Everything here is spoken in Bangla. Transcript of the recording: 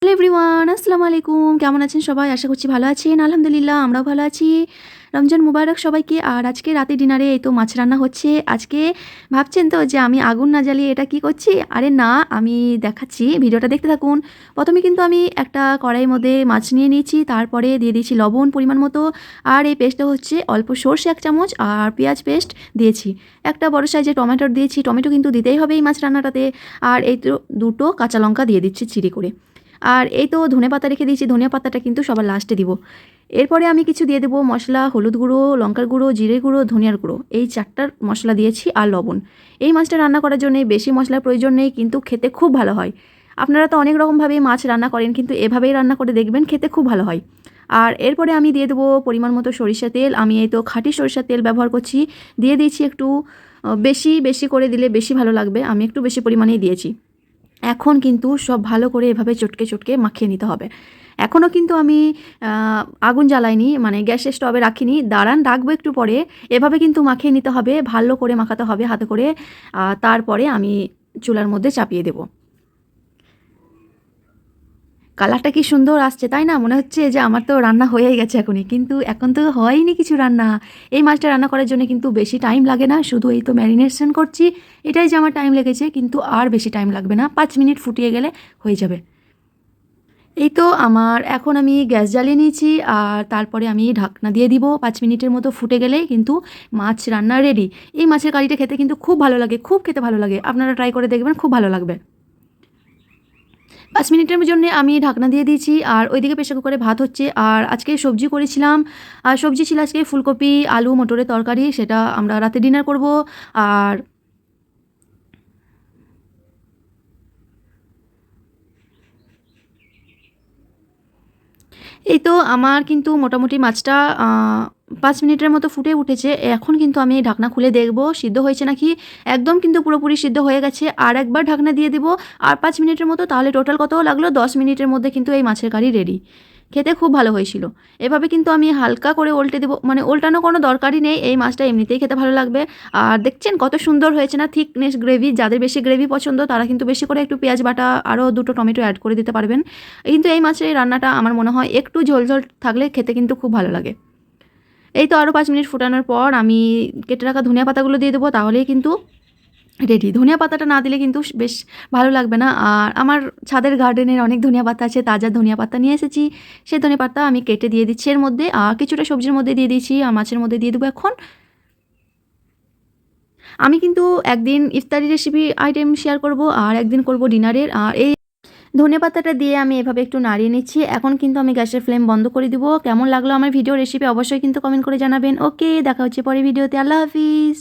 হ্যালো এভরিওয়ান, আসসালামু আলাইকুম। কেমন আছেন সবাই? আশা করছি ভালো আছেন। আলহামদুলিল্লাহ আমরাও ভালো আছি। রমজান মুবারক সবাইকে। আর আজকে রাতে ডিনারে এই তো মাছ রান্না হচ্ছে। আজকে ভাবছেন তো যে আমি আগুন না জ্বালিয়ে এটা কি করছি? আরে না, আমি দেখাচ্ছি, ভিডিওটা দেখতে থাকুন। প্রথমে কিন্তু আমি একটা কড়াইয়ের মধ্যে মাছ নিয়ে নিয়েছি, তারপরে দিয়ে দিয়েছি লবণ পরিমাণ মতো। আর এই পেস্টটা হচ্ছে অল্প সরষে 1 চামচ আর পেঁয়াজ পেস্ট দিয়েছি। একটা বড় সাইজের টমেটো দিয়েছি, টমেটো কিন্তু দিতেই হবে এই মাছ রান্নাটাতে। আর এই তো 2টো কাঁচা লঙ্কা দিয়ে দিচ্ছি চিড়ি করে। আর এই তো ধনেপাতা রেখে দিয়েছি, ধনিয়া পাতাটা কিন্তু সবার লাস্টে দিব। এরপরে আমি কিছু দিয়ে দেবো মশলা, হলুদ গুঁড়ো, লঙ্কার গুঁড়ো, জিরে গুঁড়ো, ধনিয়ার গুঁড়ো, এই 4টার মশলা দিয়েছি আর লবণ। এই মাছটা রান্না করার জন্য বেশি মশলার প্রয়োজন নেই, কিন্তু খেতে খুব ভালো হয়। আপনারা তো অনেক রকমভাবে মাছ রান্না করেন, কিন্তু এভাবেই রান্না করে দেখবেন, খেতে খুব ভালো হয়। আর এরপরে আমি দিয়ে দেবো পরিমাণ মতো সরিষা তেল। আমি এই তো খাঁটি সরিষার তেল ব্যবহার করছি। দিয়ে দিয়েছি একটু, বেশি বেশি করে দিলে বেশি ভালো লাগবে, আমি একটু বেশি পরিমাণেই দিয়েছি। এখন কিন্তু সব ভালো করে এভাবে চটকে চটকে মাখিয়ে নিতে হবে। এখনও কিন্তু আমি আগুন জ্বালাইনি, মানে গ্যাসের স্টোভে রাখিনি, দাঁড়ান রাখবো একটু পরে। এভাবে কিন্তু মাখিয়ে নিতে হবে, ভালো করে মাখাতে হবে হাতে করে। তারপরে আমি চুলার মধ্যে চাপিয়ে দেব। কালারটা কি সুন্দর আসছে, তাই না? মনে হচ্ছে যে আমার তো রান্না হয়েই গেছে এখনই, কিন্তু এখন তো হয়নি কিছু রান্না। এই মাছটা রান্না করার জন্য কিন্তু বেশি টাইম লাগে না, শুধু এই তো ম্যারিনেশন করছি, এটাই যে আমার টাইম লেগেছে, কিন্তু আর বেশি টাইম লাগবে না, 5 মিনিট ফুটিয়ে গেলে হয়ে যাবে। এই তো এখন আমি গ্যাস জ্বালিয়ে নিয়েছি, আর তারপরে আমি ঢাকনা দিয়ে দিব। 5 মিনিটের মতো ফুটে গেলেই কিন্তু মাছ রান্না রেডি। এই মাছের কারিটা খেতে কিন্তু খুব ভালো লাগে, খুব খেতে ভালো লাগে। আপনারা ট্রাই করে দেখবেন, খুব ভালো লাগবে। 5 মিনিটের জন্য আমি ঢাকনা দিয়ে দিয়েছি, আর ওইদিকে প্রেসার কুকারে ভাত হচ্ছে। আর আজকে সবজি করেছিলাম, আর সবজি ছিল আজকে ফুলকপি, আলু, মটরের তরকারি, সেটা আমরা রাতে ডিনার করব। আর এই তো আমার কিন্তু মোটামুটি মাছটা 5 মিনিটের মতো ফুটে উঠেছে। এখন কিন্তু আমি ঢাকনা খুলে দেখব সিদ্ধ হয়েছে নাকি। একদম কিন্তু পুরোপুরি সিদ্ধ হয়ে গেছে। আর একবার ঢাকনা দিয়ে দেবো, আর 5 মিনিটের মতো, তাহলে টোটাল কত লাগলো? 10 মিনিটের মধ্যে কিন্তু এই মাছের কারি রেডি। খেতে খুব ভালো হয়েছিল। এভাবে কিন্তু আমি হালকা করে উল্টে দেবো, মানে উল্টানো কোনো দরকারই নেই, এই মাছটা এমনিতেই খেতে ভালো লাগবে। আর দেখছেন কত সুন্দর হয়েছে না, থিকনেস গ্রেভি। যাদের বেশি গ্রেভি পছন্দ তারা কিন্তু বেশি করে একটু পেঁয়াজ বাটা আরও 2টো টমেটো অ্যাড করে দিতে পারবেন। কিন্তু এই মাছের এই রান্নাটা আমার মনে হয় একটু ঝোল ঝোল থাকলে খেতে কিন্তু খুব ভালো লাগে। এই তো আরও 5 মিনিট ফুটানোর পর আমি কেটে রাখা ধনিয়া পাতাগুলো দিয়ে দেবো, তাহলেই কিন্তু রেডি। ধনিয়া পাতাটা না দিলে কিন্তু বেশ ভালো লাগবে না। আর আমার ছাদের গার্ডেনের অনেক ধনিয়া পাতা আছে, তাজা ধনিয়া পাতা নিয়ে এসেছি। সেই ধনিয়া পাতা আমি কেটে দিয়ে দিচ্ছি এর মধ্যে, আর কিছুটা সবজির মধ্যে দিয়ে দিয়েছি, আর মাছের মধ্যে দিয়ে দেবো এখন। আমি কিন্তু একদিন ইফতারি রেসিপি আইটেম শেয়ার করব, আর একদিন করব ডিনারের। আর এই ধনেপাতাটা দিয়ে আমি এভাবে একটু নাড়িয়ে নিচ্ছি। এখন কিন্তু আমি গ্যাসের ফ্লেম বন্ধ করে দিব। কেমন লাগলো আমার ভিডিও রেসিপি অবশ্যই কিন্তু কমেন্ট করে জানাবেন। ওকে, দেখা হচ্ছে পরের ভিডিওতে। আল্লাহ হাফিজ।